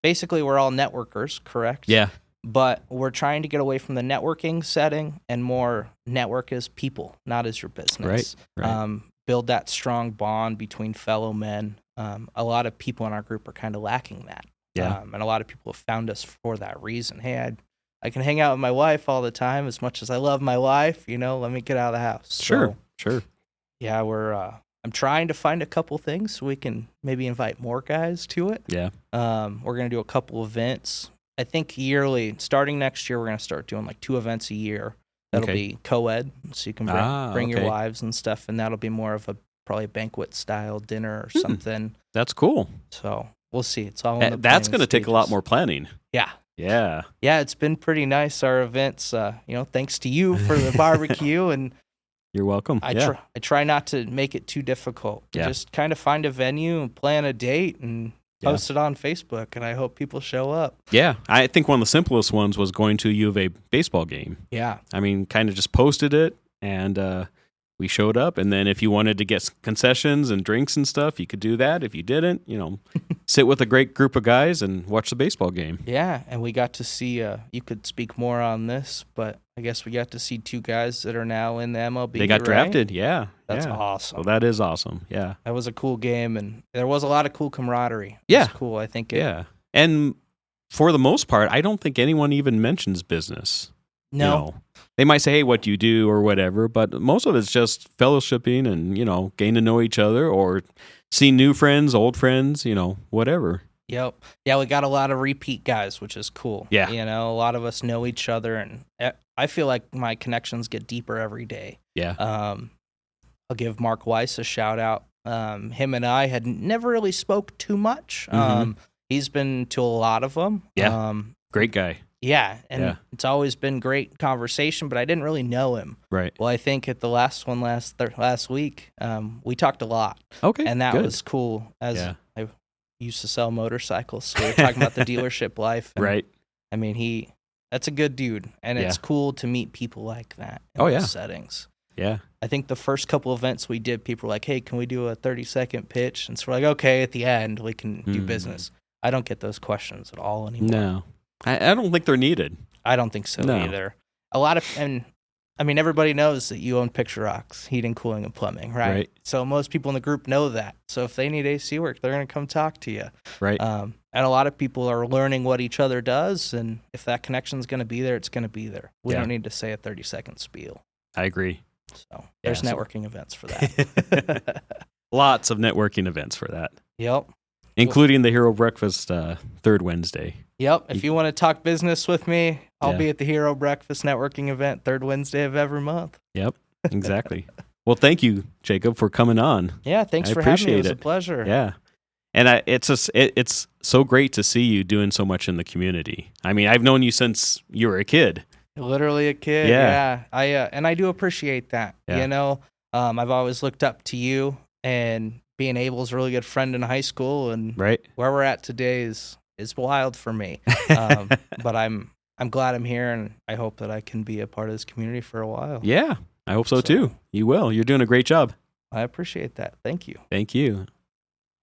basically we're all networkers, correct? Yeah. But we're trying to get away from the networking setting and more network as people, not as your business. Right. Build that strong bond between fellow men. A lot of people in our group are kind of lacking that. Yeah. And a lot of people have found us for that reason. Hey, I can hang out with my wife all the time as much as I love my wife. Let me get out of the house. Sure. Yeah, I'm trying to find a couple things so we can maybe invite more guys to it. Yeah. We're going to do a couple events. I think yearly, starting next year, we're going to start doing like 2 events a year. That'll be co-ed, so you can bring your wives and stuff, and that'll be more of a probably a banquet style dinner or something. That's cool. So we'll see. It's all in the that's going to planning take a lot stages. more planning. Yeah. Yeah. Yeah, it's been pretty nice, our events. Thanks to you for the barbecue, and you're welcome. I try not to make it too difficult. Yeah. Just kind of find a venue and plan a date and post it on Facebook, and I hope people show up. Yeah. I think one of the simplest ones was going to a U of A baseball game. Yeah. I mean, kind of just posted it, and we showed up. And then if you wanted to get concessions and drinks and stuff, you could do that. If you didn't, sit with a great group of guys and watch the baseball game. Yeah, and we got to see, you could speak more on this, but I guess we got to see 2 guys that are now in the MLB. They got right? drafted, yeah. That's yeah. awesome. Well, that is awesome, yeah. That was a cool game, and there was a lot of cool camaraderie. Yeah. It was cool, I think. Yeah. And for the most part, I don't think anyone even mentions business. No. They might say, hey, what do you do or whatever, but most of it's just fellowshipping and, getting to know each other or seeing new friends, old friends, whatever. Yep. Yeah, we got a lot of repeat guys, which is cool. Yeah. A lot of us know each other, and I feel like my connections get deeper every day. Yeah. I'll give Mark Weiss a shout out. Him and I had never really spoke too much. He's been to a lot of them. Yeah. Great guy. Yeah, and it's always been great conversation, but I didn't really know him. Right. Well, I think at the last one last week, we talked a lot. Okay, and that good. was cool. I used to sell motorcycles, so we were talking about the dealership life. And, right. I mean, that's a good dude, and it's cool to meet people like that in those settings. Yeah. I think the first couple events we did, people were like, hey, can we do a 30-second pitch? And so we're like, okay, at the end, we can do business. I don't get those questions at all anymore. No. I don't think they're needed. I don't think so either. Everybody knows that you own Picture Rocks, heating, cooling, and plumbing, right? So most people in the group know that. So if they need AC work, they're going to come talk to you. Right. And a lot of people are learning what each other does, and if that connection's going to be there, it's going to be there. We don't need to say a 30-second spiel. I agree. So there's networking events for that. Lots of networking events for that. Yep. Including the Hero Breakfast third Wednesday. Yep. If you want to talk business with me, I'll be at the Hero Breakfast networking event third Wednesday of every month. Yep. Exactly. Well, thank you, Jacob, for coming on. Yeah. Thanks for having me. It was a pleasure. Yeah. And it's so great to see you doing so much in the community. I mean, I've known you since you were a kid. Literally a kid. Yeah. I do appreciate that. Yeah. I've always looked up to you, and being Abel's a really good friend in high school, and where we're at today is wild for me. But I'm glad I'm here, and I hope that I can be a part of this community for a while. Yeah, I hope so too. You will. You're doing a great job. I appreciate that. Thank you. Thank you.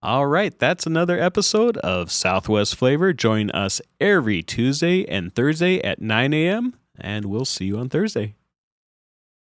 All right, that's another episode of Southwest Flavor. Join us every Tuesday and Thursday at 9 a.m., and we'll see you on Thursday.